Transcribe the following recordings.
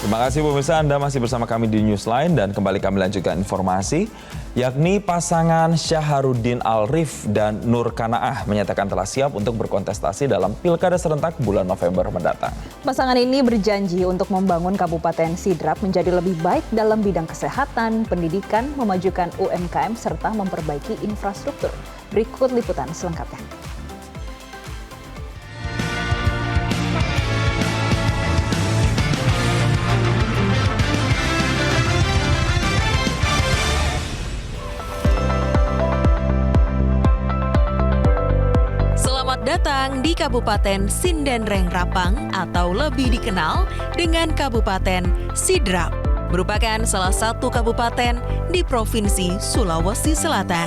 Terima kasih pemirsa, Anda masih bersama kami di Newsline dan kembali kami lanjutkan informasi, yakni pasangan Syaharudin Alrif dan Nur Kanaah menyatakan telah siap untuk berkontestasi dalam Pilkada serentak bulan November mendatang. Pasangan ini berjanji untuk membangun Kabupaten Sidrap menjadi lebih baik dalam bidang kesehatan, pendidikan, memajukan UMKM, serta memperbaiki infrastruktur. Berikut liputan selengkapnya. Datang di Kabupaten Sindenreng Rapang atau lebih dikenal dengan Kabupaten Sidrap, merupakan salah satu kabupaten di Provinsi Sulawesi Selatan.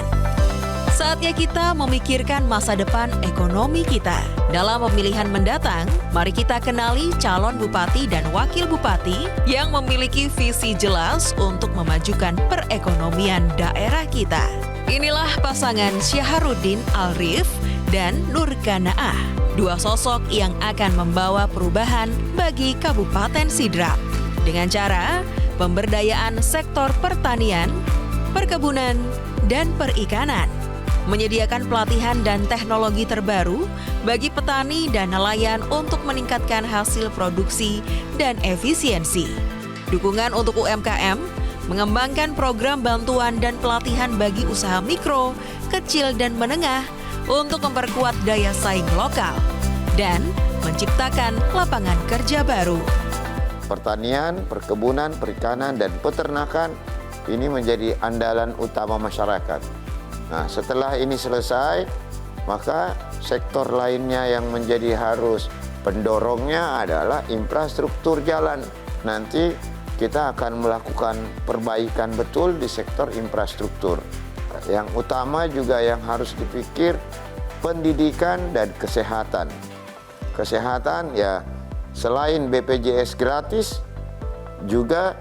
Saatnya kita memikirkan masa depan ekonomi kita. Dalam pemilihan mendatang, mari kita kenali calon bupati dan wakil bupati yang memiliki visi jelas untuk memajukan perekonomian daerah kita. Inilah pasangan Syaharudin Alrif dan Nur Kanaah, dua sosok yang akan membawa perubahan bagi Kabupaten Sidrap dengan cara pemberdayaan sektor pertanian, perkebunan, dan perikanan, menyediakan pelatihan dan teknologi terbaru bagi petani dan nelayan untuk meningkatkan hasil produksi dan efisiensi, dukungan untuk UMKM, mengembangkan program bantuan dan pelatihan bagi usaha mikro, kecil, dan menengah untuk memperkuat daya saing lokal dan menciptakan lapangan kerja baru. Pertanian, perkebunan, perikanan, dan peternakan ini menjadi andalan utama masyarakat. Nah, setelah ini selesai, maka sektor lainnya yang menjadi harus pendorongnya adalah infrastruktur jalan. Nanti kita akan melakukan perbaikan betul di sektor infrastruktur. Yang utama juga yang harus dipikir pendidikan dan kesehatan. Kesehatan ya selain BPJS gratis, juga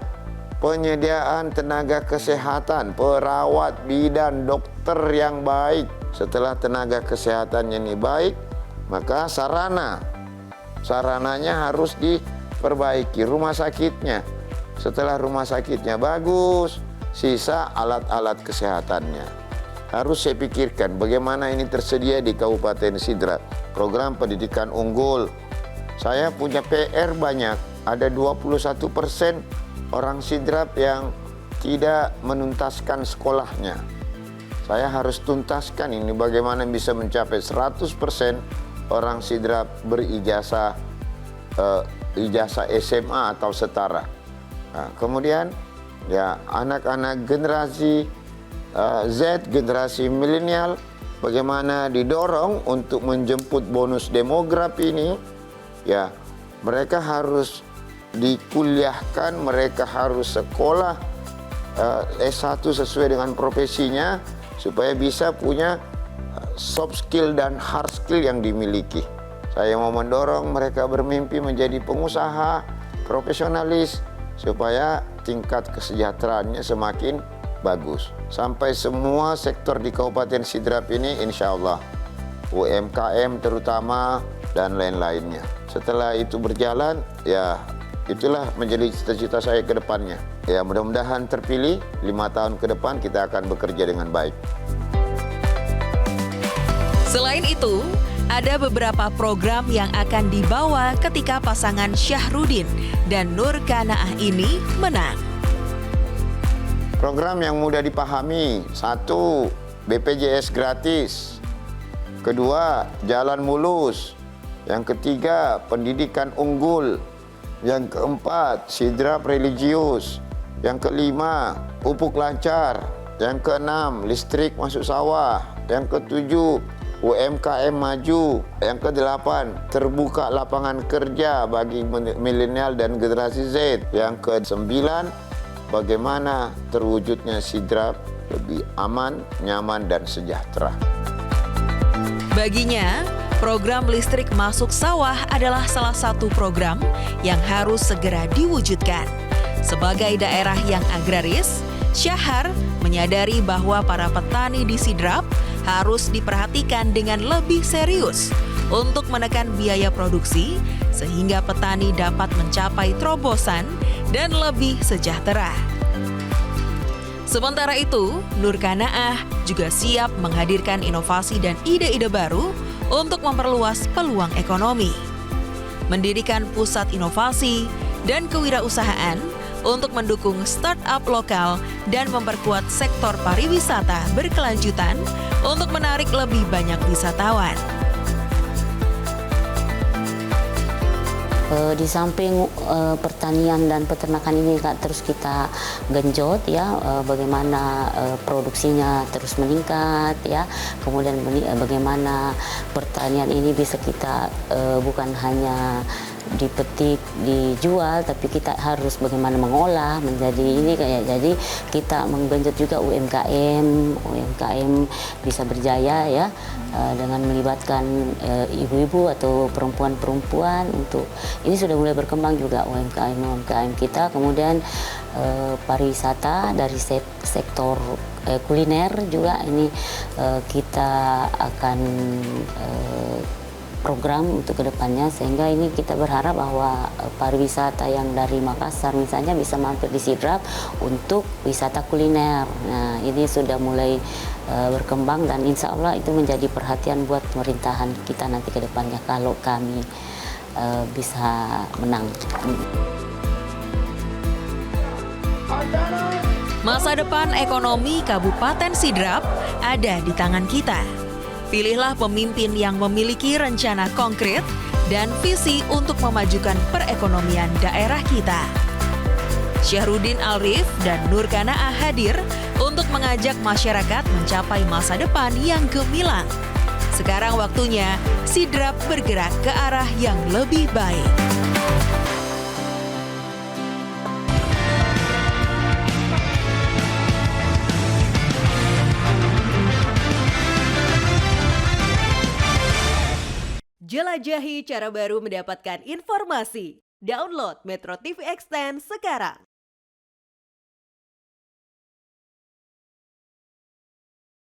penyediaan tenaga kesehatan, perawat, bidan, dokter yang baik. Setelah tenaga kesehatan ini baik, maka sarananya harus diperbaiki, rumah sakitnya. Setelah rumah sakitnya bagus, sisa alat-alat kesehatannya. Harus saya pikirkan bagaimana ini tersedia di Kabupaten Sidrap. Program pendidikan unggul. Saya punya PR banyak. Ada 21% orang Sidrap yang tidak menuntaskan sekolahnya. Saya harus tuntaskan ini bagaimana bisa mencapai 100% orang Sidrap berijazah ijazah SMA atau setara. Nah, kemudian ya anak-anak generasi Z, generasi milenial, bagaimana didorong untuk menjemput bonus demografi ini. Ya, mereka harus dikuliahkan, mereka harus sekolah S1 sesuai dengan profesinya supaya bisa punya soft skill dan hard skill yang dimiliki. Saya mau mendorong mereka bermimpi menjadi pengusaha profesionalis supaya tingkat kesejahteraannya semakin bagus. Sampai semua sektor di Kabupaten Sidrap ini insya Allah, UMKM terutama dan lain-lainnya. Setelah itu berjalan, ya itulah menjadi cita-cita saya ke depannya. Ya mudah-mudahan terpilih 5 tahun ke depan kita akan bekerja dengan baik. Selain itu, ada beberapa program yang akan dibawa ketika pasangan Syahrudin dan Nur Kanaah ini menang. Program yang mudah dipahami, 1. BPJS gratis. 2. Jalan mulus. Yang 3. Pendidikan unggul. Yang 4. Sidrap religius. Yang 5. Pupuk lancar. Yang 6. Listrik masuk sawah. Yang 7. UMKM maju. Yang 8. Terbuka lapangan kerja bagi milenial dan generasi Z. Yang 9. Bagaimana terwujudnya Sidrap lebih aman, nyaman, dan sejahtera. Baginya, program listrik masuk sawah adalah salah satu program yang harus segera diwujudkan. Sebagai daerah yang agraris, Syahar menyadari bahwa para petani di Sidrap harus diperhatikan dengan lebih serius untuk menekan biaya produksi sehingga petani dapat mencapai terobosan dan lebih sejahtera. Sementara itu, Nur Kanaah juga siap menghadirkan inovasi dan ide-ide baru untuk memperluas peluang ekonomi. Mendirikan pusat inovasi dan kewirausahaan untuk mendukung startup lokal dan memperkuat sektor pariwisata berkelanjutan untuk menarik lebih banyak wisatawan. Di samping pertanian dan peternakan ini terus kita genjot ya, bagaimana produksinya terus meningkat ya, kemudian bagaimana pertanian ini bisa kita bukan hanya dipetik, dijual, tapi kita harus bagaimana mengolah menjadi ini kayak, jadi kita menggenjot juga UMKM bisa berjaya ya, dengan melibatkan ibu-ibu atau perempuan-perempuan untuk ini sudah mulai berkembang juga UMKM kita, kemudian pariwisata dari sektor kuliner juga ini kita akan program untuk kedepannya, sehingga ini kita berharap bahwa pariwisata yang dari Makassar misalnya bisa mampir di Sidrap untuk wisata kuliner. Nah, ini sudah mulai berkembang dan insya Allah itu menjadi perhatian buat pemerintahan kita nanti ke depannya kalau kami bisa menang. Masa depan ekonomi Kabupaten Sidrap ada di tangan kita. Pilihlah pemimpin yang memiliki rencana konkret dan visi untuk memajukan perekonomian daerah kita. Syahrudin Alrif dan Nur Kanaah hadir untuk mengajak masyarakat mencapai masa depan yang gemilang. Sekarang waktunya Sidrap bergerak ke arah yang lebih baik. Jelajahi cara baru mendapatkan informasi. Download Metro TV Extend sekarang.